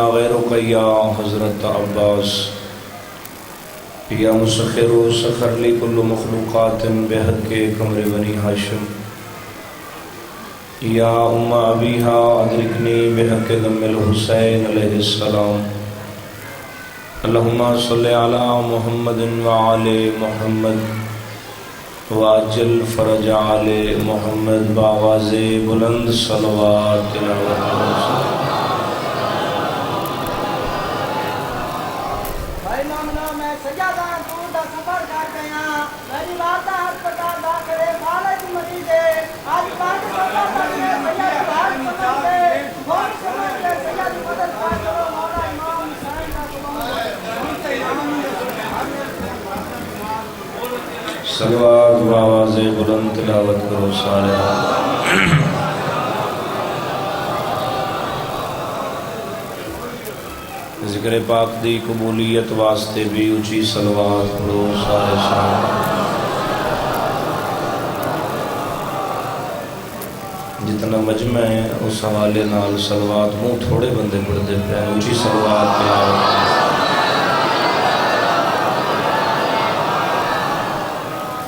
غیرک یا حضرت عباس یا مسخر سخر لی کل مخلوقات بحق قمر بنی ہاشم یا ام ابیہا ادرکنی بحق دم الحسین علیہ السلام اللہم صلی علی محمد وعلی محمد واجل فرج علی محمد باواز بلند صلوات صلوات باواز بلند تلاوت کرو سارے ذکر پاک دی قبولیت واسطے بھی اونچی صلوات کرو سارے سارے جتنا مجمع ہے اس حوالے نال صلوات منہ تھوڑے بندے پڑھتے پہ اونچی صلوات تلاوت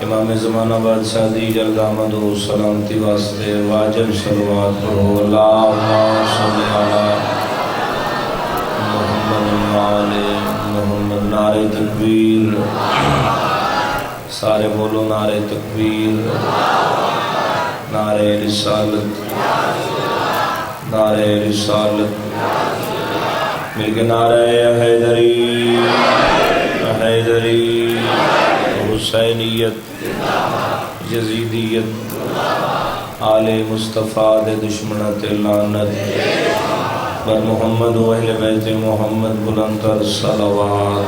امام زمانہ بادشاہ دی جلد آمد و سلامتی واسطے واجب صلوات پڑھو اللہم صلی علی محمد وعلی محمد نعرہ تکبیر سارے بولو نعرہ تکبیر نعرہ رسالت نعرہ رسالت مل کے نعرہ حیدری حیدری حسینیت یزیدیت آل مصطفیٰ دے دشمنت لعنت بر محمد و اہل بیت محمد بلندر صلوات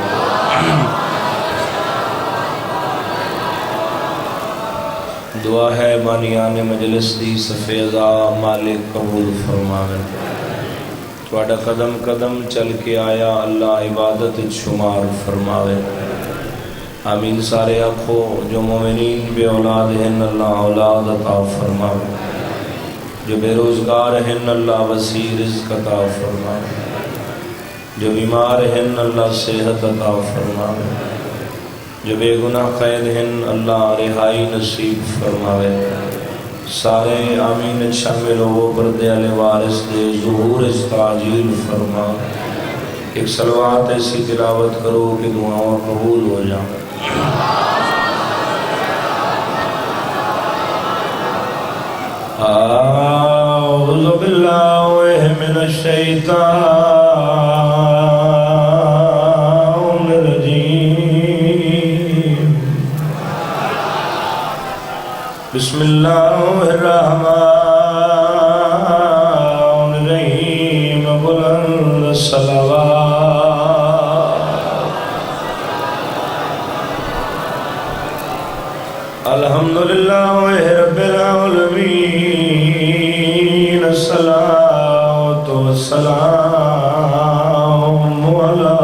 دعا ہے بانیان مجلس دی سفیدہ مالک قبول فرماوے تواڈا قدم قدم چل کے آیا اللہ عبادت شمار فرماوے آمین سارے آنکھو جو مومنین بے اولاد ہیں اللہ اولاد عطا فرماوے جو بے روزگار ہیں اللہ وسیع رزق عطا فرماوے جو بیمار ہیں اللہ صحت عطا فرماوے جو بے گناہ قید ہیں اللہ رہائی نصیب فرماوے سارے آمین شامل ہو پردے علی وارث دے ظہور استعجیل فرماوے ایک صلوات ایسی تلاوت کرو کہ دعاؤں قبول ہو جائیں اعوذ باللہ من الشیطان الرجیم بسم اللہ الرحمن الرحیم بلند صلوات الحمدللہ رب العالمین الصلاة والسلام علی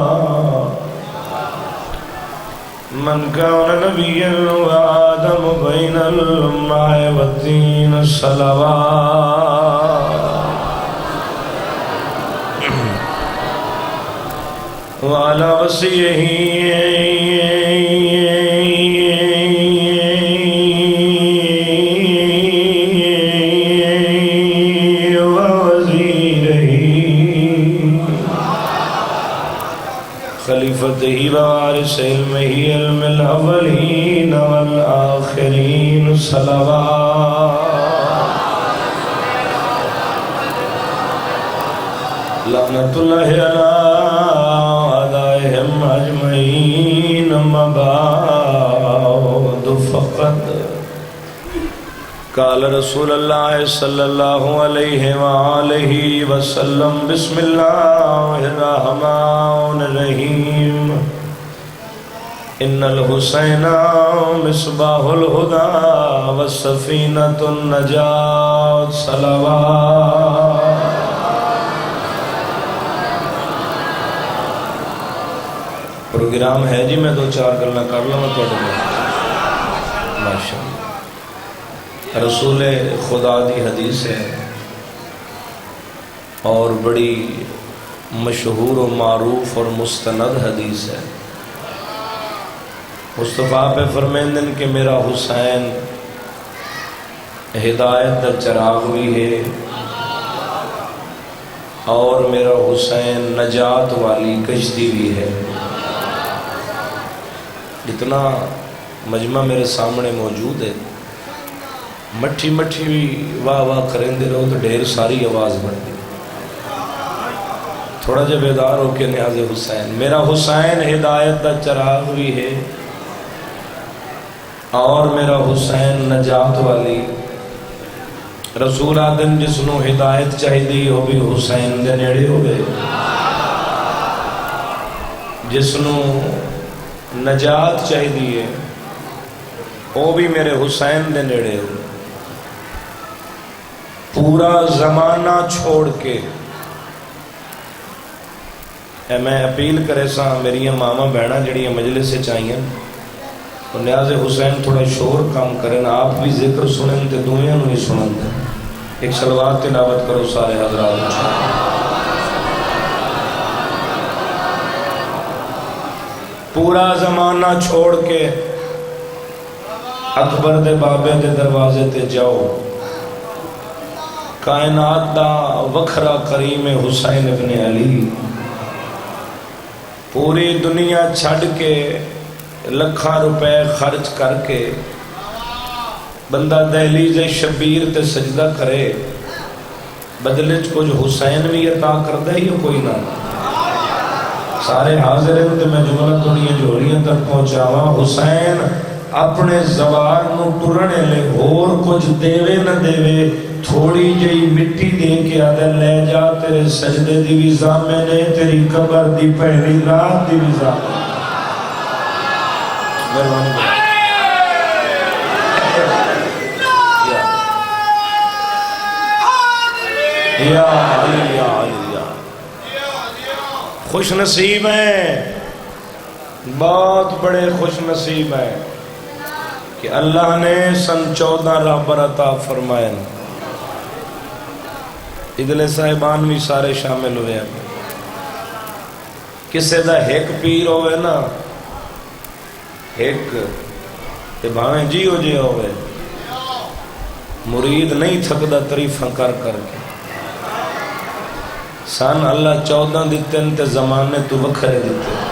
من کان نبیا وآدم بین الماء والطین صلوات وعلی وصیہ خلیفتہی وارث علمہی علم الاولین والآخرین صلوات لعنت اللہ علی اعدائہم اجمعین اما بعد فقط قال رسول اللہ صلی اللہ علیہ وآلہ وسلم بسم اللہ الرحمن الرحیم ان الحسین مصباح الہدی والسفینۃ النجاۃ صلوات پروگرام ہے جی میں دو چار گلاں کر لوں تو ماشاء رسول خدا دی حدیث ہے اور بڑی مشہور و معروف اور مستند حدیث ہے۔ مصطفیٰ پہ فرمیندن کہ میرا حسین ہدایت کا چراغ بھی ہے اور میرا حسین نجات والی کشتی بھی ہے۔ جتنا مجمع میرے سامنے موجود ہے، مٹھی مٹھی واہ واہ کریں دے رہو تو ڈھیر ساری آواز بن گئی۔ تھوڑا جب بیدار ہو کے نیاز حسین، میرا حسین ہدایت دا چراغ بھی ہے اور میرا حسین نجات والی۔ رسول آدم جس نو ہدایت چاہیے وہ بھی حسین دے نیڑے ہوئے، جس نو نجات چاہیے وہ بھی میرے حسین دے نیڑے ہوئے۔ پورا زمانہ چھوڑ کے میں اپیل کرے سا میری ماما بہنا جڑی مجلس سے چاہیے تو نیاز حسین تھوڑا شور کام کریں، آپ بھی ذکر سنیں تے دنیا نو ہی سنن دیں۔ ایک صلوات تلاوت کرو سارے حضرات۔ پورا زمانہ چھوڑ کے اکبر دے بابے دے دروازے تے جاؤ، کائنات دا وکھرا کریم حسین ابن علی، پوری دنیا چھڑ کے لکھاں روپے خرچ کر کے بندہ دہلیز شبیر تے سجدہ کرے، بدلے کچھ حسین بھی عطا کردہ ہی کوئی نہ۔ سارے حاضر ہیں تے میں جملہ دنیا جوڑیاں تک پہنچاوا، حسین اپنے زوار نو ٹرنے لے اور کچھ دیوے نہ دیوے، تھوڑی جئی مٹی دے کے آدھے لے جا تیرے سجدے دی ویزا میں نے، تیری قبر دی پہلی رات دی ویزا میں۔ مہربانی کریں یا علی یا علی یا خوش نصیب ہیں، بہت بڑے خوش نصیب ہیں کہ اللہ نے سن 14 رہبر عطا فرمائے۔ ادلے صاحبان بھی سارے شامل ہوئے ہیں۔ کسے دا ایک پیر ہوئے نا، ایک تے بھاویں جی ہو جی ہوئے، مرید نہیں تھکدا تعریفاں کر کر کے۔ سن اللہ 14 دیتے ہیں تے زمانے تو وکھرے دیتے ہیں۔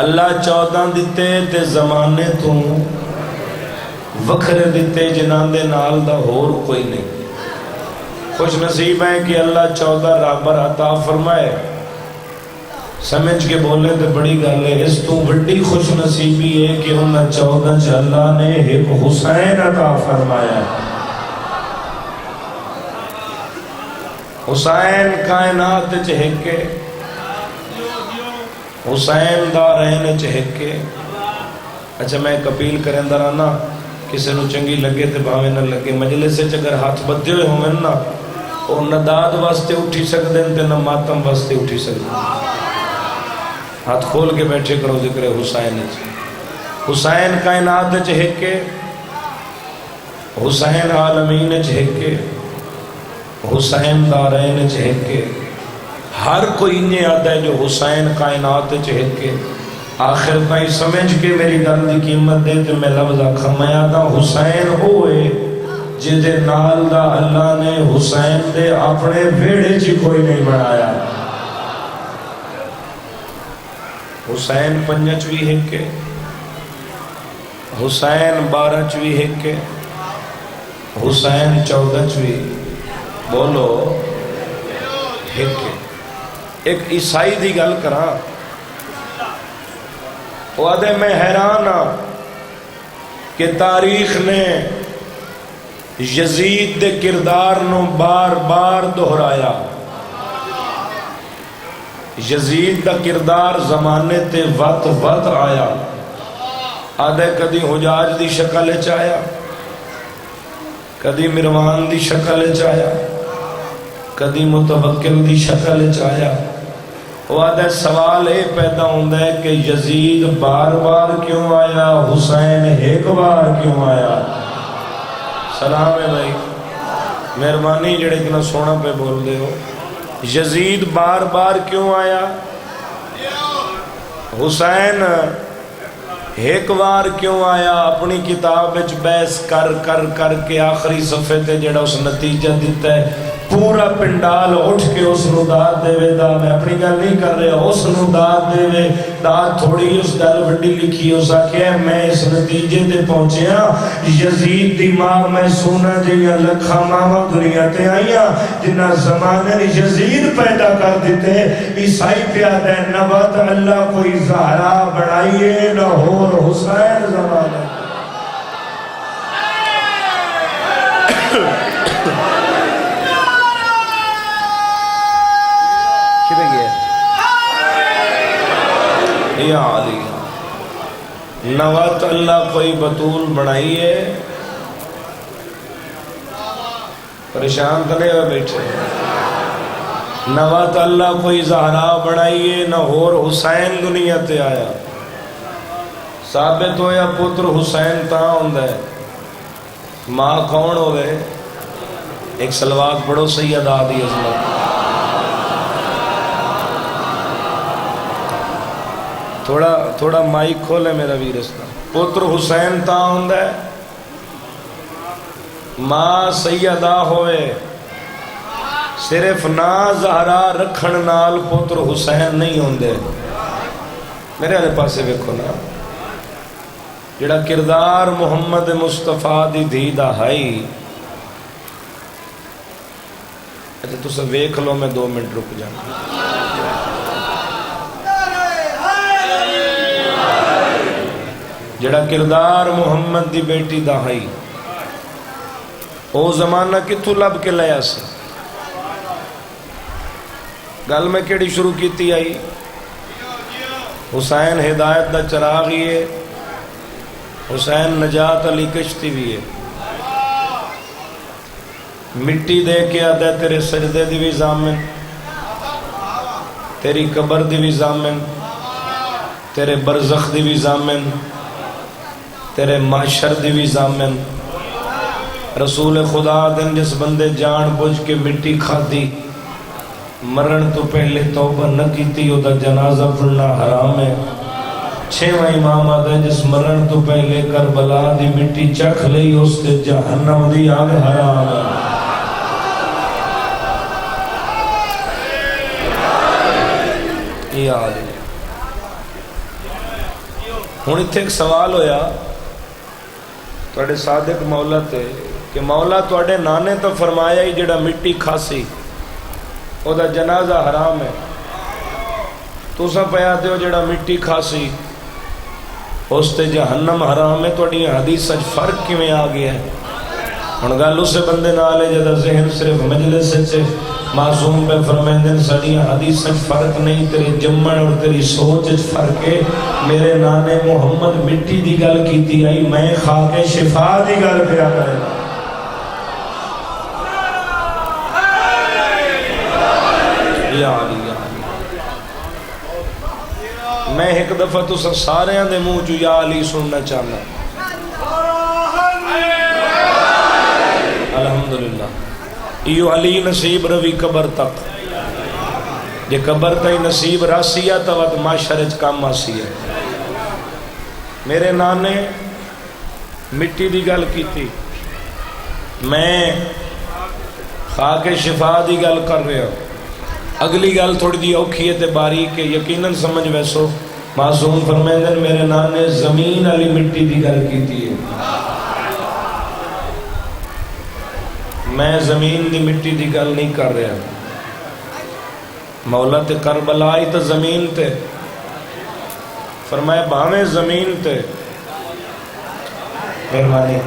اللہ 14 دیتے تے زمانے تو وکھرے دیتے، جنان دے نال دا ہور کوئی نہیں۔ خوش نصیب ہے کہ اللہ 14 رہبر عطا فرمائے۔ سمجھ کے بولے تو بڑی گل ہے، اس تو بڑی خوش نصیبی ہے کہ انہاں 14 چ اللہ نے ایک حسین عطا فرمایا۔ حسین کائنات چہکے، حسین دا رہنے چہکے۔ اچھا میں ایک اپیل کریں درانا، کسی نو چنگی لگے تے بھاویں نہ لگے، مجلس سے اگر ہاتھ بدے ہوئے ہوں نا، اور نہ داد واسطے اٹھی سکتے ہیں تے نہ ماتم واسطے اٹھی سکتے ہیں۔ ہاتھ کھول کے بیٹھے کرو ذکر حسین۔ حسین کائنات چہکے، حسین عالمین چہکے، حسین دارین چہکے۔ ہر کوئی انہیں آتا ہے جو حسین کائنات چہکے۔ آخر تائیں سمجھ کے میری گل دی قیمت دے تو میں لفظ آکھا، میں آتا حسین ہوئے جدے نال دا اللہ نے حسین دے اپنے ویڑے چی کوئی نہیں بنایا۔ حسین 5ویں ہے کہ حسین 12ویں ہے کہ حسین 14ویں، بولو ہے کہ۔ ایک عیسائی دی گل کراں، وہ آدھے میں حیران ہاں کہ تاریخ نے یزید دے کردار نو بار بار دہرایا۔ یزید دا کردار زمانے تے وقت آیا۔ آدھے کدی حجاج دی شکل چایا، کدی مروان دی شکل چایا، کدی متوکل دی شکل چایا، وہ سوال یہ پیدا ہوتا ہے کہ یزید بار بار کیوں آیا، حسین ایک بار کیوں آیا؟ سلام ہے بھائی، مہربانی جڑے اتنا سونا پہ بول دے ہو. یزید بار بار کیوں آیا؟ حسین ایک بار کیوں آیا؟ اپنی کتاب وچ بحث کر کر کر کے آخری صفحے تے جڑا اس نتیجہ دیتا ہے، پورا پنڈال اٹھ کے اس نو داد دے وے. دا میں اپنی گل نہیں کر رہا، اس نو داد دے وے. داد تھوڑی اس گل وڈی لکھی، اس آکھیا میں اس نتیجے تے پہنچیا یزید دی ماں میں سونا جیاں لکھاں ماواں دنیا تے آئیاں جنہ زمانے یزید پیدا کر دیتے. عیسائی پیادہ ہے نبات اللہ کوئی زہرا بڑھائیے نہ ہور حسین زمانے. یا علی نوات اللہ کوئی بطول بنائیے. پریشان کرے ہوئے بیٹھے. نوات اللہ کوئی زہرا بنائیے نہ ہور حسین دنیا تے آیا. ثابت ہویا پتر حسین تاں ہوندا ہے. ماں کون ہوئے؟ ایک سلوات پڑھو سید آدھی عظمت. تھوڑا مائک کھولے میرا ویرستا. پتر حسین تاں ہوندا ہے، ماں سیدہ ہوئے. صرف نا زہرا رکھن نال پتر حسین نہیں ہوندے. میرے والے پاسے ویکھو نا، جڑا کردار محمد مصطفیٰ دی دھی دا ہائی. اچھا تسا ویکھ لو، میں 2 منٹ رک جانا. جڑا کردار محمد دی بیٹی دا ہائی، او زمانہ کتھوں لب کے لیا سی؟ گل میں کیڑی شروع کیتی آئی؟ حسین ہدایت دا چراغ ہی ہے، حسین نجات علی کشتی بھی ہے. مٹی دے کے آدھا تیرے سجدے دی بھی ضامن، تیری قبر دی بھی ضامن، تیرے برزخ دی بھی ضامن، تیرے معاشر دی بھی ضامن. رسول خدا دن جس بندے جان بوجھ کے مٹی کھادی، مرن تو پہلے توبہ نہ کیتی، او دا جنازہ پڑھنا حرام ہے. 6واں امام آدھا جس مرن تو پہلے کربلا دی مٹی چکھ لئی، اس تے جہنم دی آگ حرام ہے. یہ آدھے ہون اتھے ایک سوال ہویا توڑے صادق مولا تے کہ مولا توڑے نانے تو فرمایا ہی جڑا مٹی کھاسی او دا جنازہ حرام ہے. تو سا پیاتے ہو جڑا مٹی کھاسی اس تے جہنم حرام ہے. توڑی حدیث سچ فرق کی میں آگیا ہے. انگال اسے بندے نالے جدہ ذہن صرف مجلس سے معصوم پہ فرمائیں دن سڑیاں حدیث سچ فرق نہیں، تیرے جمعن اور تیری سوچ فرق ہے. میرے نانے محمد مٹی دی گل کیتی آئی، میں خاک شفا دی گل پہ آتا ہے. یا علی یا علی. میں ایک دفعہ تو سارے دے منہ جو یا علی سننا چاہنا. الحمدللہ ایو علی نصیب روی قبر تک. یہ قبر تائی نصیب راسیہ تو معاشرج کام آسی ہے. میرے نانے مٹی دی گل کی تھی، میں خاک شفا دی گل کر رہا ہوں. اگلی گل تھوڑی دی اوکھی ہے تے باریک ہے، یقیناً سمجھ ویسو. معصوم فرمیندن میرے نانے زمین علی مٹی دی گل کی تھی. میں زمین دی مٹی دی گل نہیں کر رہا. مولا تے کربلا ہی تو زمین تے فرمایا بھاویں زمین تے مہربانی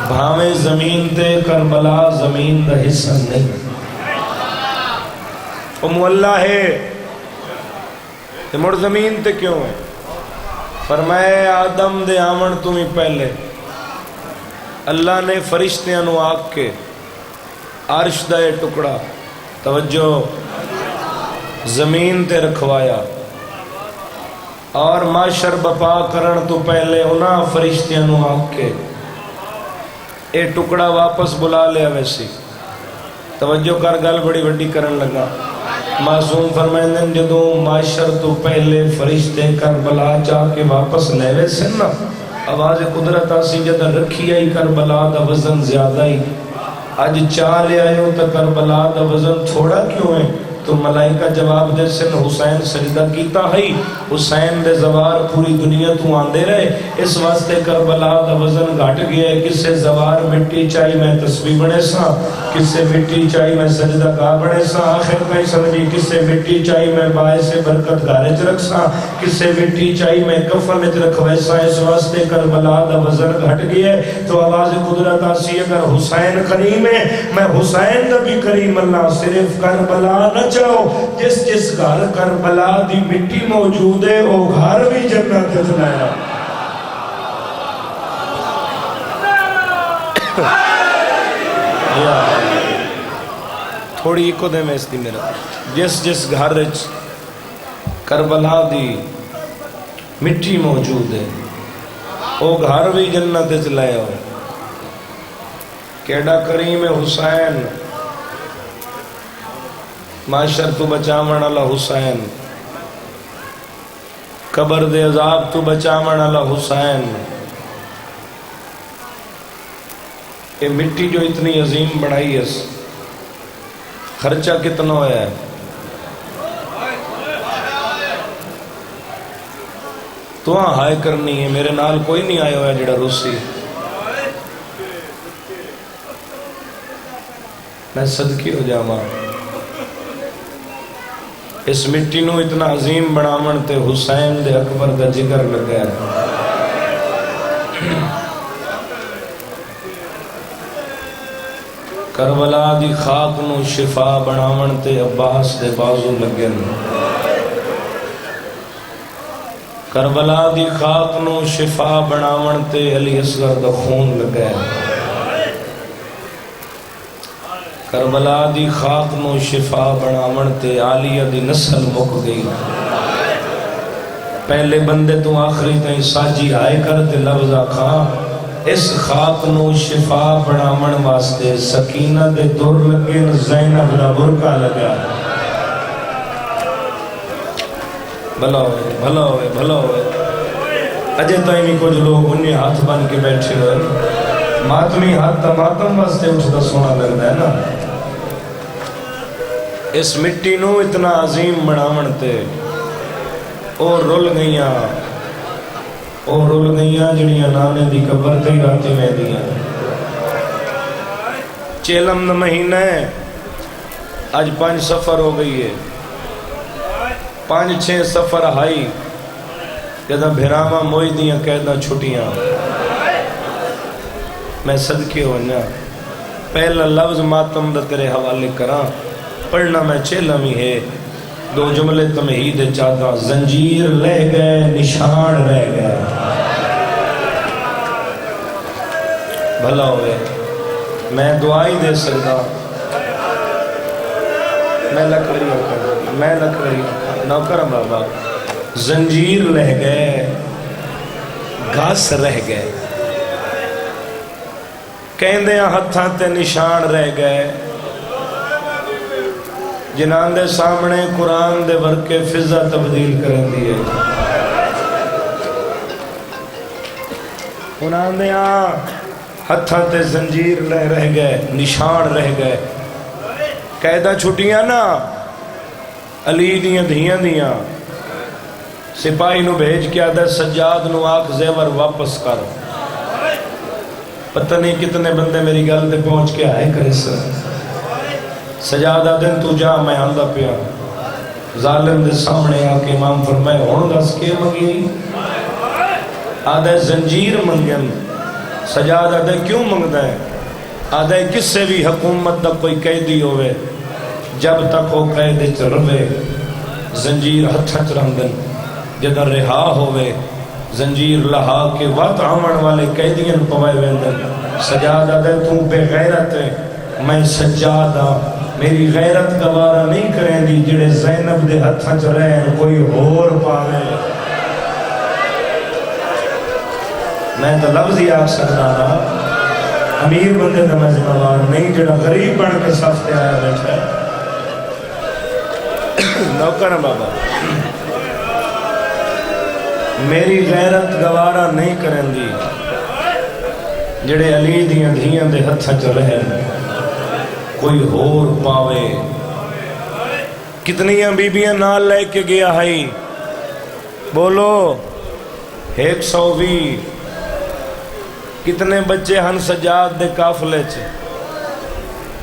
بھاویں زمین تے کربلا زمین دا حصہ نہیں. وہ مولا ہے تے مڑ زمین تے کیوں ہے؟ فرمایا آدم دے آمن تمہیں پہلے اللہ نے فرشتیاں نو آگ کے عرش دا ٹکڑا توجہ زمین تے رکھوایا اور معاشر بپا کرن تو پہلے انہاں فرشتیاں نو آکھ کے اے ٹکڑا واپس بلا لیا ویسی توجہ کر گل بڑی وڈی کرن لگا معصوم فرمائندن جدوں معاشر تو پہلے فرشتے کربلا جا کے واپس لے وے سن نا آواز قدرت آسی جدہ رکھی آئی کربلا دا وزن زیادہ ہی آج چاہ لے آئے ہو تا کربلا دا وزن تھوڑا کیوں ہے تو ملائکہ جواب دے سن حسین سجدہ کیتا ہے حسین دے زوار پوری دنیا تو آندے رہے اس واسطے کربلا دا وزن گھٹ گیا ہے کسے زوار مٹی چاہی میں تسبیح بنے سا کسے مٹی چاہی میں سجدہ گاہ بنے سا آخر میں سمجھی کسے مٹی چاہی میں باعث برکت گارج رکھ سا کسے مٹی چاہی میں کفن رکھ ویسا اس واسطے کربلا دا وزن گھٹ گیا ہے تو آواز قدرت آسی اگر حسین کریم ہے میں حسین دا بھی کریم اللہ صرف کربلا نہ چاہو جس گھر کربلا دی مٹی موجود ہے وہ گھر بھی جنت چلایا تھوڑی ایک دے میں اس دی میرا جس گھر کربلا دی مٹی موجود ہے وہ گھر بھی جنت چلایا ہو کیڑا کریم حسین معاشر تو بچامن اللہ حسین قبر دے عذاب تو بچامن اللہ حسین یہ مٹی جو اتنی عظیم بڑھائی ہے خرچہ کتنا ہویا ہے تو ہاں ہائے کرنی ہے میرے نال کوئی نہیں آیا ہوا جڑا روسی میں صدقی ہو جاواں اس مٹی نو اتنا عظیم بنامن تے حسین دے اکبر دا جگر لگا ہے کربلا دی خاک نو شفا بنامن تے عباس دے بازو لگے کربلا دی خاک نو شفا بنامن تے علی اصغر دا خون لگا ہے کربلا دی خاک نو شفا بنامن تے عالیہ دی نسل مک گئی پہلے بندے تو آخری تائیں ساجی آئے کر تے لفظہ کھا اس خاک نو شفا بنامن واسطے سکینہ دے دور لگے زینب دا برکا لگا بھلا ہوئے بھلا ہوئے بھلا ہوئے اجے تائیں بھی کچھ لوگ انہیں ہاتھ بن کے بیٹھے ہوئے ماتمی ہاتھ تا ماتم واسطے اٹھتا سونا لگتا ہے نا اس مٹی نو اتنا عظیم بنامن تے اور رول گئیاں جڑیاں نانے دی قبر تے راتی میں دیاں چیلم دا مہینہ ہے آج 5 سفر ہو گئی ہے 5-6 سفر ہائی جدہ بھیراما موئی دیاں قیدہ چھٹیاں میں صدقے ہونا پہلا لفظ ماتم دا تیرے حوالے کراں پڑھنا میں چیلمی ہے 2 جملے تمہید چاہتا زنجیر لے گئے نشان رہ گئے بھلا ہوئے میں دعائی دے سکتا میں لکھوری نوکرم بابا زنجیر لے گئے گھاس رہ گئے کہندے ہتھاں تے نشان رہ گئے جنان دے سامنے قرآن دے ورکے فضا تبدیل کرن دیئے قرآن دے ہتھاں تے زنجیر رہ گئے نشان رہ گئے قیدہ چھٹیاں نا علی دیاں دیاں سپاہی نو بھیج کے آدھا سجاد نو آکھ زیور واپس کر پتہ نہیں کتنے بندے میری گل دے پہنچ کے آئے کرے سجادہ دن تو جا میں آندہ پیا ظالم دے سامنے آکے امام فرمائے ہون دس کے منگی آدھے زنجیر منگن سجادہ دے کیوں منگتا ہے آدھے کس سے بھی حکومت دا کوئی قیدی ہوئے جب تک وہ قید چروے زنجیر ہتھت رہندن جدہ رہا ہوئے زنجیر لہا کے وقت آمن والے قیدین پوائے ویندن سجادہ دے تو بے غیرت ہے میں سجادہ میری غیرت گوارا نہیں کریں دی جڑے زینب دے ہتھاں چ رہن کوئی ہور پاوے میں تو لفظ ہی آکھ سکتا نا امیر بندے دا میں ذمہ وار نہیں جڑا غریب بن کے صف تے آیا بیٹھا ہے نوکر بابا میری غیرت گوارا نہیں کریں دی جڑے علی دیاں دھیاں دے ہتھاں چ رہن کوئی ہور پاوے کتنیاں بیبیاں نال لے کے گیا ہے بولو 120 کتنے بچے ہن سجاد دے قافلے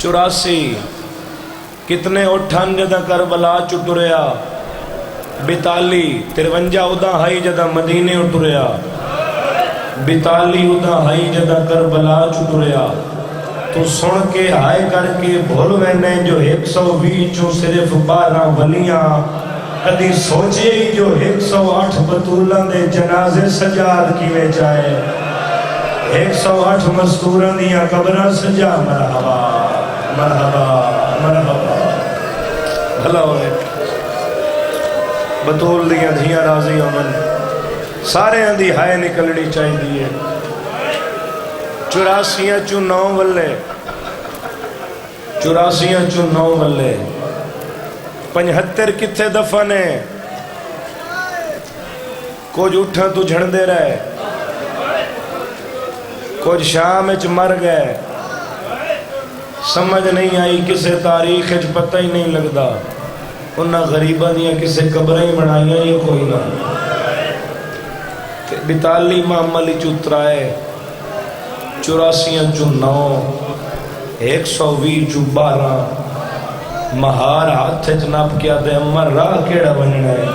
84 کتنے اٹھن جدہ کربلا چٹریا 42 53 ادا ہائی جدہ مدینے اٹریا 42 ادا ہائی جدہ کربلا چٹریا تو سن کے ہائے کر کے بھول وینے جو 120 چوں صرف 12 ولیاں کدی سوچے ہی جو 108 بطولان دے جنازے سجاد کی میں چاہے 108 مستوران دیا قبرہ سجا مرحبا مرحبا مرحبا بھلا ہوئے بطول دیا دھیاں راضی امن سارے اندھی ہائے نکلنی چاہی دیئے 84 چوں 9 ولے 84 چوں 9 ولے 75 کتھے دفنے کچھ اٹھا تو جھڑ دے رہے کچھ شام اچ مر گئے سمجھ نہیں آئی کسے تاریخ اچ پتہ ہی نہیں لگدا انہاں غریبہ دیا کسے قبریں بنائیاں یہ کوئی نہ 42 معاملی چترائے 84 چوں 9 120 چوں 12 مہار ہاتھ جناب کیا دے امر راہ کیڑا بننا ہے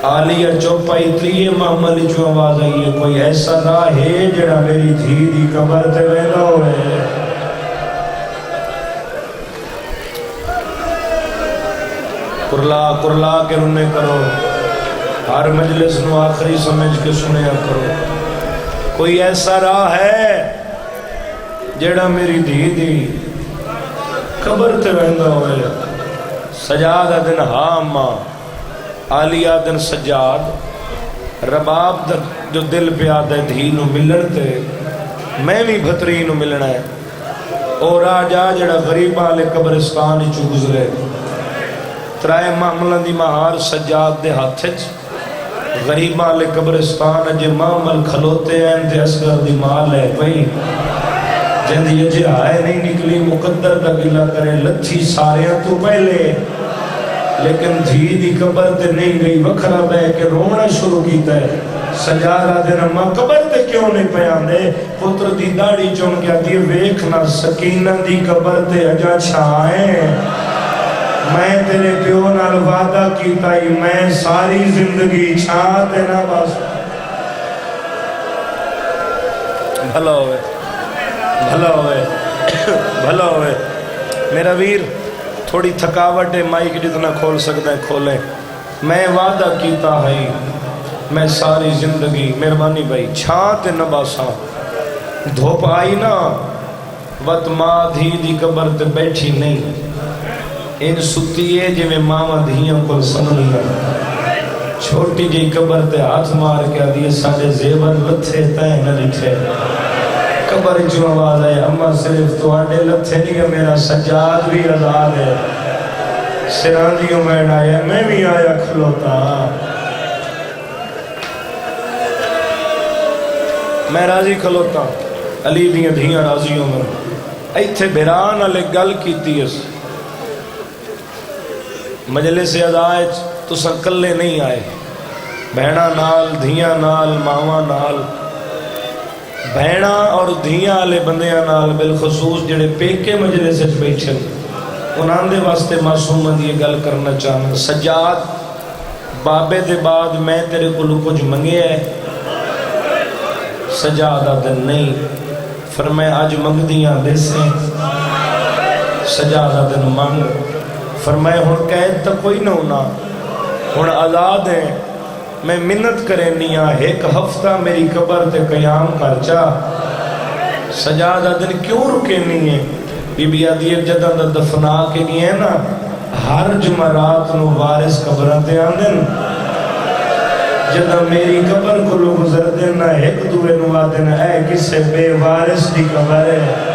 آلیہ چوپائی 3 معاملی چوں آواز آئی ہے کوئی ایسا راہ ہے جڑا میری دھی دی قبر تے ویلا ہوئے کرلا کے رنے کرو ہر مجلس نو آخری سمجھ کے سنیا کرو کوئی ایسا راہ ہے جیڑا میری دھی دی قبر تے ویندا ہوئے سجاد دن ہاں آلیہ دن سجاد رباب جو دل پیاد ہے دھی نو ملن تے میں بھی بھتری نو ملنا ہے اور آجا جڑا غریبہ لے قبرستان چو گزرے ترائے معاملہ دی مہار سجاد دے ہاتھج غریبہ لے قبرستان اجے معامل کھلوتے ہیں تے اسگر دی مال ہے بھئی جندی اجے آئے نہیں نکلی مقدر دا گلہ کرے لچھی ساریاں تو پہلے لیکن دھی دی قبر تے نہیں گئی وکھرا بے کے رونا شروع کیتا ہے سجارہ دن اماں قبر تے کیوں نہیں پیان دے پتر دی داڑی چون کیا دی ویکھنا سکینہ دی قبر تے اجا چھائیں میں تیرے پیو نال وعدہ کیتا ہی میں ساری زندگی چھاں دینا بس بھلا ہوئے بھلا ہوئے بھلا ہوئے میرا ویر تھوڑی تھکاوٹ ہے مائک جتنا کھول سکتا ہے کھولیں میں وعدہ کیتا ہے میں ساری زندگی مہربانی بھائی چھاں تے نباساں دھوپ آئی نا وقت ماں دھی دی قبر تے بیٹھی نہیں ان ستیے جی میں ماما دھیاں کو سننی چھوٹی جی قبر تے ہاتھ مار کے آدھی سارے زیور لتھے تائیں نہ لکھے قبر جو آواز ہے اما صرف تو آڈے لتھے نہیں ہے میرا سجاد بھی آزاد ہے سراندیوں میں آیا میں بھی آیا کھلوتا میں راضی کھلوتا علی دیاں دھیاں راضیوں میں ایتھے بیران علی گل کیتی اس مجلس ادائج تو سکلے نہیں آئے بہنا نال دھیاں نال ماما نال بہنا اور دھیاں آلے بندیاں نال بالخصوص جڑے پیکے مجلس بیٹھے انہاں دے واسطے معصوم دی گل کرنا چاہنا سجاد بابے دے بعد میں تیرے کو کچھ منگے ہے سجادہ دن نہیں فرمائے آج منگ دیاں دے سے سجادہ دن مانگ فرمائے ہن قید تا کوئی نہ ہونا ہن آزاد ہیں میں منت کرے نیا ایک ہفتہ میری قبر تے قیام کر چا سجاد دن کیوں رکے نہیں ہے؟ بی بی آدھی جدہ دا دفنا کے نہیں ہے نا، ہر جمعرات نو وارث قبران تے آندن، جدہ میری قبر کو لوگ گزر دینا ایک دوے نو آدن اے کسے بے وارث دی قبر ہے۔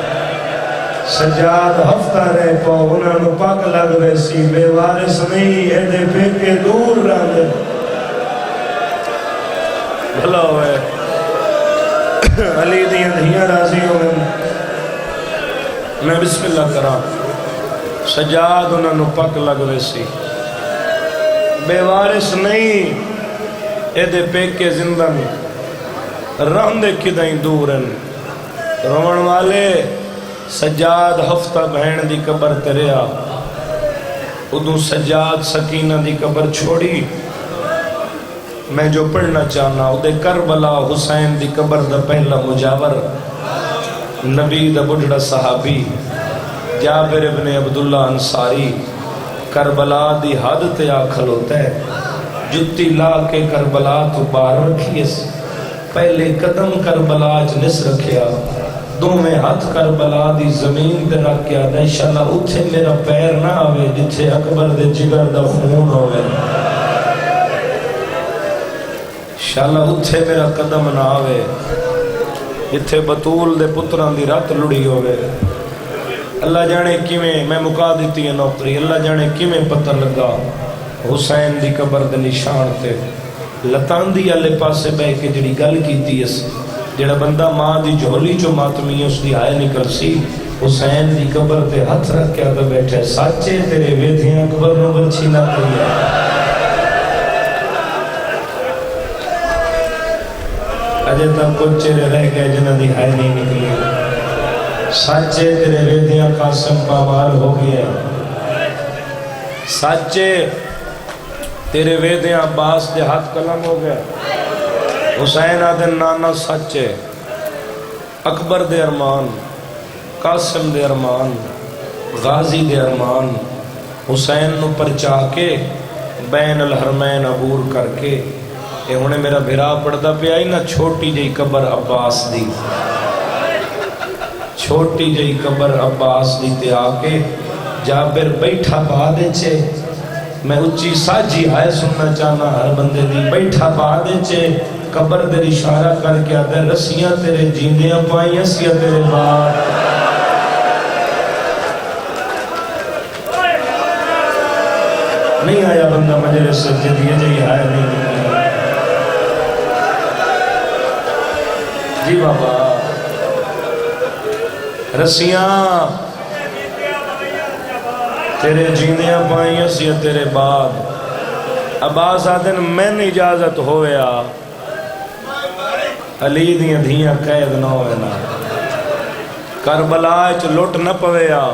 سجاد ہفتہ رہ پاؤ انہاں نو پاک لگ ویسی بے وارث نہیں ایدے پھیکے دور رہ دے بھلا ہوئے علی دیاں دھیاں راضی ہوئے۔ میں بسم اللہ کرا سجاد انہاں نو پاک لگ ویسی بے وارث نہیں ایدے پھیکے زندہ نہیں رہندے کدائیں دورن روان والے۔ سجاد ہفتہ بہن دی قبر تریا ادھوں سجاد سکینہ دی قبر چھوڑی۔ میں جو پڑھنا چاہنا ادھے کربلا حسین دی قبر دا پہلا مجاور نبی دا بڑھڑا صحابی جابر ابن عبداللہ انصاری کربلا دی حد تے آکھل ہوتا ہے، جتی لا کے کربلا تو بار رکھیس، پہلے قدم کربلا جنس رکھیا، دو میں ہاتھ کربلا دی زمین پہ رکھ کے آدھا انشاءاللہ اتھے میرا پیر نہ آوے جتھے اکبر دے جگر دا خون ہوئے، انشاءاللہ اتھے میرا قدم نہ آوے جتھے بطول دے پتران دی رات لڑی ہوئے۔ اللہ جانے کیویں میں مکا دیتی ہے نوکری، اللہ جانے کیویں پتہ لگا حسین دی قبر دے نشان تے لتان دی آلے پاسے بے کے جڑی گل کیتی اس جڑا بندہ ماں دی جھولی چو ماتمی اس دی آئے نکل سی، حسین دی قبر تے ہتھ رکھ کے آدھا بیٹھے سچے تیرے ویدھیاں قبر نو بچھی نہ پڑی ہے۔ اجے تک کچھ چہرے رہ گئے جنہ دی آئے نہیں نکلی، سچے تیرے ویدھیاں قاسم پامال ہو گیا، سچے تیرے ویدھیاں عباس دے ہاتھ قلم ہو گیا۔ حسین آدھن نانا سچے اکبر دے ارمان، قاسم دے ارمان، غازی دے ارمان، حسین نو پرچا کے بین الحرمین عبور کر کے اے انہیں میرا بھرا پڑھتا پہ آئی نا چھوٹی جئی قبر عباس دی، چھوٹی جئی قبر عباس دی تے آکے جابر بیٹھا بادے چھے، میں اچھی ساجی آئے سننا چاہنا ہر بندے دی بیٹھا بادے چھے قبر دے اشارہ کر کے آتا ہے رسیاں تیرے جیندیاں پائیں اسیاں تیرے بعد نہیں آیا بندہ مجلس سے جدیے جی آیا نہیں جی بابا رسیاں تیرے جیندیاں پائیں اسیاں تیرے بعد۔ عباس آدن میں اجازت ہویا علی دیاں دھیاں قید نہ ہوئے نا، کربلا اچ لٹ نہ پویا،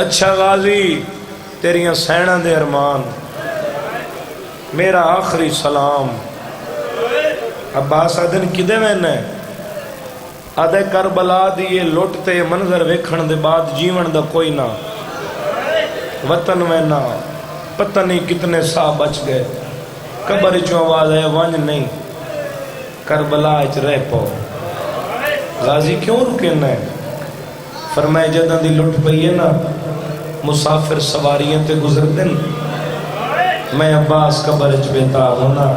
اچھا غازی تیریاں سینہ دے ارمان، میرا آخری سلام۔ عباس آدن کدے میں نے آدھے کربلا دی یہ لٹتے منظر ویکھن دے بعد جیون دا کوئی نہ، وطن میں نہ پتہ نہیں کتنے سا بچ گئے، قبر چوں آواز ہے ونج نہیں، کربلا اچ رہ پاؤ۔ غازی کیوں رکے نہ فرمائے جدہ دی لٹ پئیے نا مسافر سواریاں تے گزر دن، میں عباس قبر اچ بیتا ہونا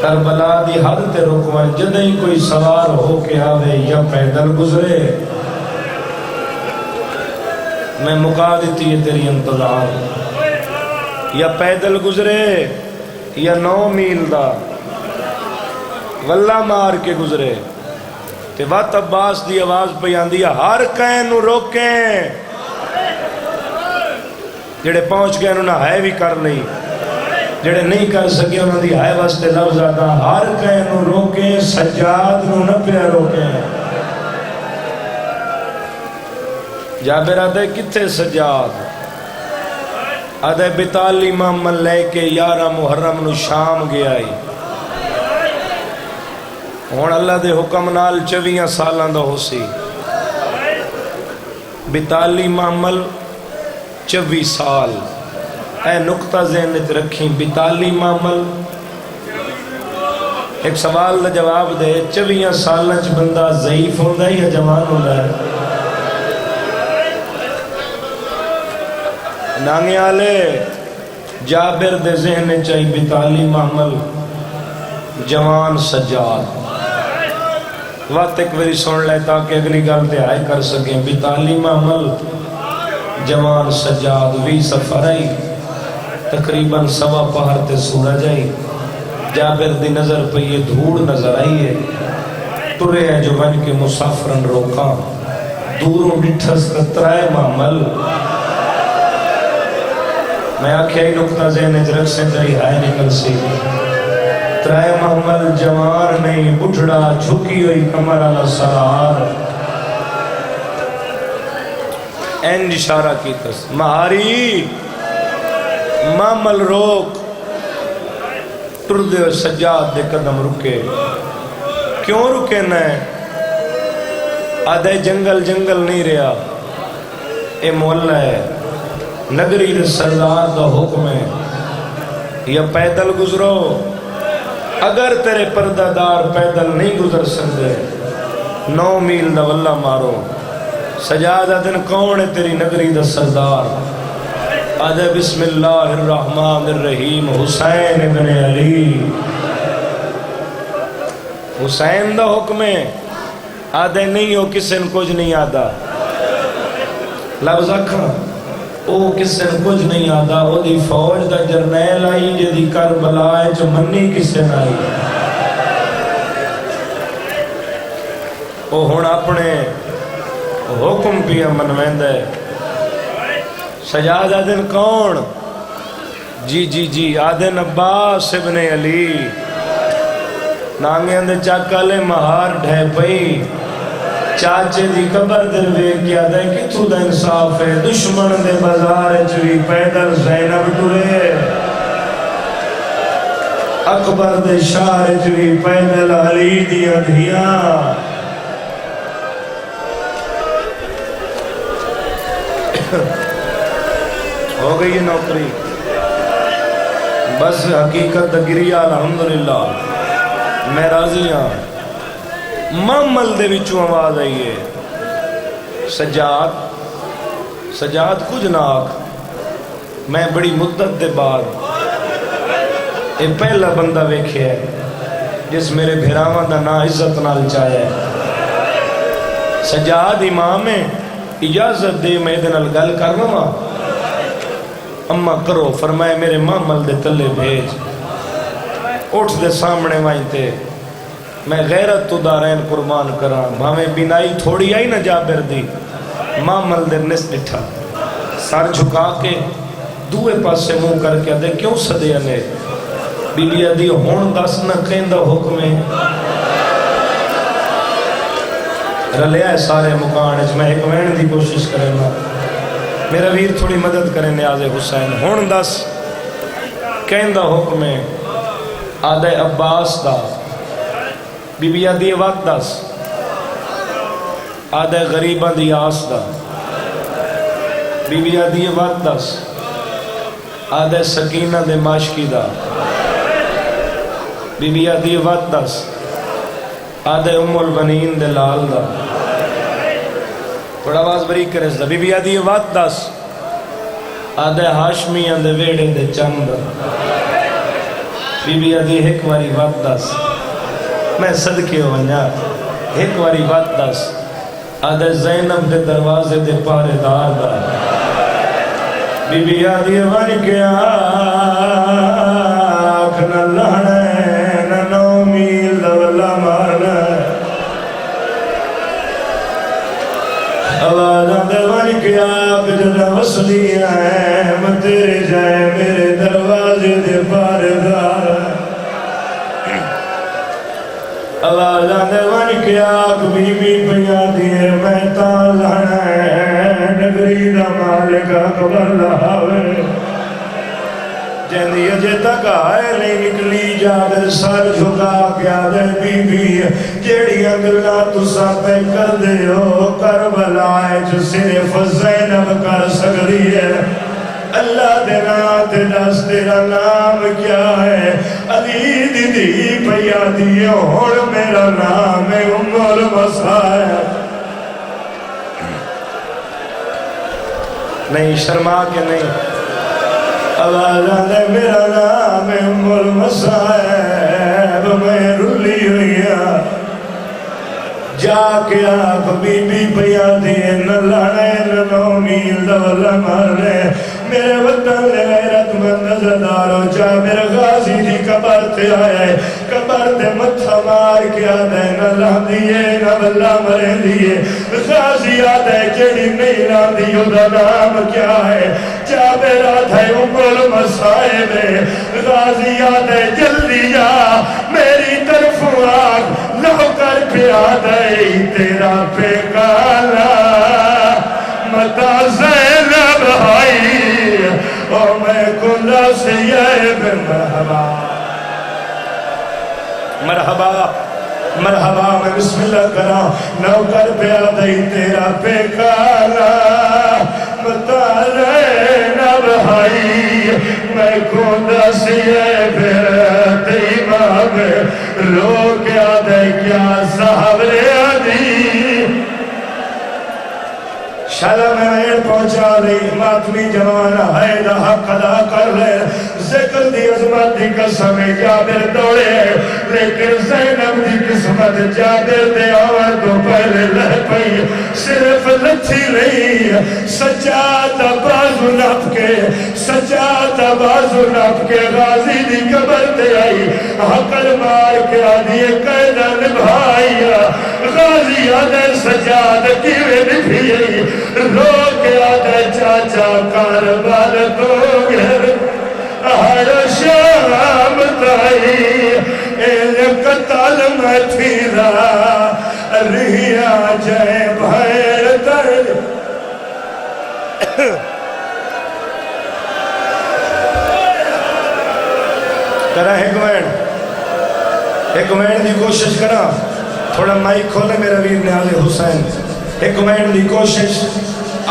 کربلا دی حد تے رکوان جدہ ہی کوئی سوار ہو کے آوے یا پیدل گزرے، میں مکا دیتی ہے تیری انتظار، یا پیدل گزرے یا 9 میل دا واللہ مار کے گزرے تے وقت عباس دی آواز پہ آندی ہے ہر کہیں نو روکیں، جڑے پہنچ گئے انہوں نے ہائے بھی کر لئی، جڑے نہیں کر سکے انہوں نے ہائے واسطے لفظ آتا ہر کہیں نو روکیں سجاد نو نہ پہ روکیں۔ جابر آدھے کتھے سجاد آدھے 42 محمد لے کے 11 محرم نو شام گیا ہی، ہون اللہ دے حکم نال 24 سالان دا ہو سی، 42 محمل 24 سال، اے نقطہ ذہنت رکھیں 42 محمل ایک سوال دا جواب دے، 24 سالہ چ بندہ ضعیف ہوندہ ہے یا جوان ہوندہ ہے؟ نانگے آلے جابر دے ذہن چاہی بتالی معمل جوان سجاد وقت ایک بری سن لے تاکہ اگلی گل تے آئے کر سکیں بتالی معمل جوان سجاد وی سفر آئی تقریباً سوا پہر تے سورج آئی جابر دی نظر پہ یہ دھوڑ نظر آئی ہے ترے ہے جو بن کے مسافرن روکا دوروں ڈٹھس کترائے معمل میں آکھیا ہی نکتہ ذہن اجرک سے تری ہائے نکل سی ترائے محمل جوان نہیں بٹھڑا جھکی ہوئی کمر علی سرار این اشارہ کی تس مہاری محمل روک ٹردے و سجاد دے قدم رکے کیوں رکے نہ آدھے جنگل جنگل نہیں رہا اے مولا ہے نگری دے سردار دا حکم ہے یا پیدل گزرو اگر تیرے پردہ دار پیدل نہیں گزر سکتے 9 میل دا واللہ مارو سجادہ دن کون ہے تیری نگری دا سردار آدھے بسم اللہ الرحمن الرحیم حسین ابن علی حسین دا حکم ہے آدھے نہیں ہو کسی نے کچھ نہیں آدھا لفظ اکھا او کسی نے کچھ نہیں آدھا او دی فوج دا جرنیل آئی جدی کربلا ہے جو منی کسی نے آئی او ہون اپنے حکم پیا منویند ہے سجاد آدھن کون جی آدھن عباس ابن علی نامی اندر چاکالے مہار ڈھے پئی چاچے دی قبر در بے کیا دے کتھو دا انصاف ہے دشمن دے بازار چوی پیدل زینب ٹورے اکبر دے شاہ چوی پیدل علی دی ادھیاں ہو گئی یہ نوکری بس حقیقت دگری الحمدللہ میں راضی ہاں محمل دے وچوں آواز آئی ہے سجاد کچھ ناک میں بڑی مدت دے بعد ایک پہلا بندہ ویکھے ہے جس میرے بھیراواں دا نا عزت نال چاہے سجاد امام ہے اجازت دے میں دے نال گل کرنا ماں اممہ کرو فرمائے میرے محمل دے تلے بھیج اٹھ دے سامنے وائیں تے میں غیرت تو دارین قربان کران بھامیں بینائی تھوڑی آئی نہ جابر دی محمل دے نس ڈٹھا سر جھکا کے دوے پاس سے منہ کر کے دے کیوں صدے انے بی بی ادھی ہون دس نہ کھیندہ حکمیں رلے آئے سارے مکانج میں ایک وین دی کوشش کریں گا میرا ویر تھوڑی مدد کریں نیاز حسین ہون دس کہندہ حکمیں آدھے عباس دا بی بی آدھی وقت دس آدھے غریبہ دی آس دا بی بی آدھی وقت دس آدھے سکینہ دے ماشکی دا بی بی آدھی وقت دس آدھے ام البنین دے لال دا تھوڑا آواز بریک کرے سا بی بی آدھی وقت دس آدھے ہاشمیاں دے ویڑے دے چند بی بی آدھی ایک واری وقت دس میں صدقے ہو ونیا ایک واری وقت دس آدھے زینب دے دروازے دے پارے دار دا بی بی آدھی ون کے آنکھ نہ لہنے نہ 9 میل دولا مارنا آوازاں دے ون کے آنکھ جدہ وصلی آئے میں تیرے جائے میرے دروازے دے پارے دار آوازاں دے ون کے آنکھ بی بی پیا دیئے میں تاں لہنے نگری دا مالک اکبر لہاوے جہنی اجے تک آئے نہیں نکلی جابر سر جھکا کیا دے بی بی جیڑی اگلا تسا پہ کر دے ہو کربلا ہے جو صرف زینب کر سکتی ہے اللہ دینا تیرا تیرا نام کیا ہے علی علی دی دی پیا دی اور میرا نام ہے ام المصائب. نہیں شرما کے نہیں آواز آنے میرا نام ہے ام المصائب. میں رلی ہوئی جا کے آپ بی بی پیا دیے نہ لانے نہ نومیل دولا مارے میرے وطن لے غیرت مند نظردارو جابر غازی دی قبر تے آئے قبر تے متھا مار کے آدھے نہ لان دیے نہ واللہ مرے دیے غازی آدھے جڑی نہیں لان دیو دا نام کیا ہے جابر آدھے ام المصائب غازی آدھے جلدی جا میری طرف آگ لو کر پہ آدھے تیرا پہ کالا متا زینب آئی اور میں کندہ سے یہ مرحبا مرحبا مرحبا میں بسم اللہ کرا نوکر پہ آدھائی تیرا پہ کالا متا زینب آئی میں کندہ سے یہ امام رو کے آدھائی کیا صاحب ریادی شالا میں وین پہنچا رہی ماتمی جوانا ہے دا حق ادا کر لے ذکر دی عظمت دی قسم جابر دوڑے لیکن زینب دی قسمت جابر دے آور تو پہلے لہ پئی صرف لچھی نہیں سجادہ بازو نپ کے سجادہ بازو نپ کے غازی دی قبر تے آئی حقل مار کے آدھی قیدہ نبھائی غازی آدھے سجادہ کیوے نبھی رو کے آدھے چاچا کاربال تو گھر ہر شام تائی این قتل میں تھیرا رہیا جائے بھائر در کرا ایک وین دی کوشش کرا تھوڑا مائک کھولے میرا ویر نیاز حسین ایک وین دی کوشش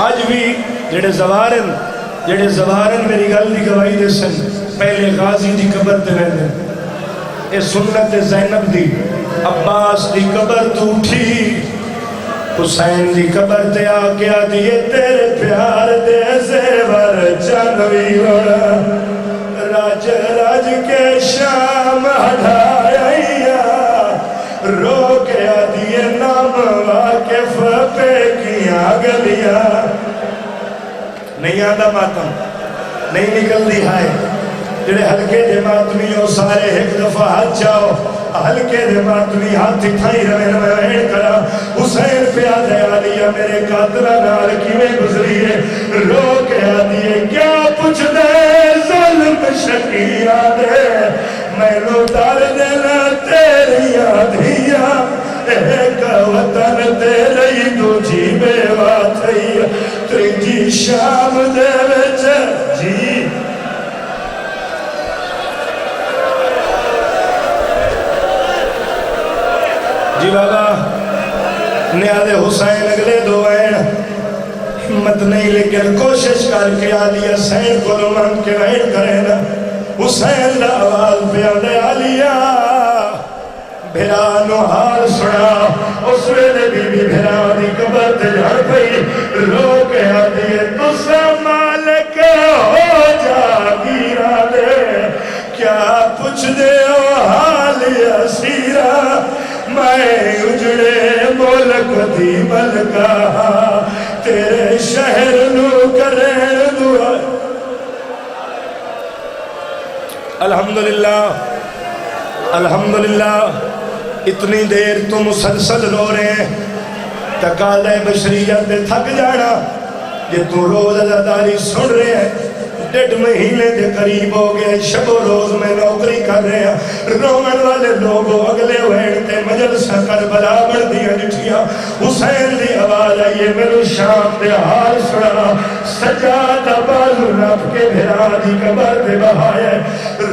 آج بھی جڑے زوارن میری گل دی گواہی دے سن پہلے غازی دی قبر تے رہنے اے سنت زینب دی عباس دی قبر تو اٹھی حسین دی قبر تے آگیا دیئے تیرے پیار دے زیور چانوی وڑا راج راج کے شام ہدایاں رو کے آدھیے نام واقف پہ کیا گلیا نہیں آدھا ماتم نہیں نکل دی ہائے جڑے ہلکے دے ماتمیوں سارے ایک دفعہ ہاتھ جاؤ ہلکے دے ماتمی ہاتھ تھائی روین میں وین کرا حسین پہ آدھے آدھیا میرے قاتلہ نال کیویں گزری ہے رو کے آدھیے کیا پوچھ دے ظلم شکی آدھے میں لو ڈال دینا تیری آدھیا ایک وطن تیری دو جی بیوہ تھی تریجی شام دے وچ جی جی بابا نیاد حسین اگلے دو این ہمت نہیں لیکن کوشش کر کے آلیا سین کو رمان کے وین کرے نا حسین دا آواز پہ آدھے آلیا بھیرانو حال سنا اس ویلے بی بی بھیران دی قبر تے جھڑ پئی رو کے آدھیے تسا مالک ہو جا گیرا دے کیا پوچھ دے او حال اسیرہ میں اجڑے ملک دی ملکہ تیرے شہر نو کرے دعا الحمدللہ الحمدللہ اتنی دیر تو مسلسل رو رہے ہیں تقاضۂ بشریت دے تھک جانا یہ تو روز ازاداری سن رہے ہیں 1.5 مہینے دے قریب ہو گئے شب و روز میں نوکری کر رہے ہیں رومن والے لوگوں اگلے وین تے مجلسہ کربلا بڑھ دیا جٹھیا حسین دی آواز آئیے میرے شام دے حال سنا سجادہ بازو نپ کے بھیرا دی قبر دے بہائے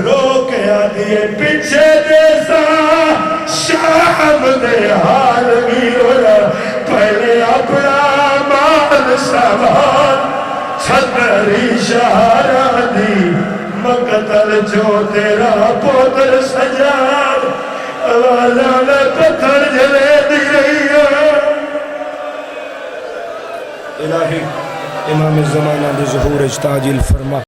رو کے آدھیے پیچھے دے سا شام دے حال میرا پہلے اپنا مال سنبھال چھتری شہرہ دی مگر قتل جو تیرا پوتر سجاد والا نے پتھر جلے دی رہی ہے الہی امام زمانہ دی ظہور اجتاجل فرما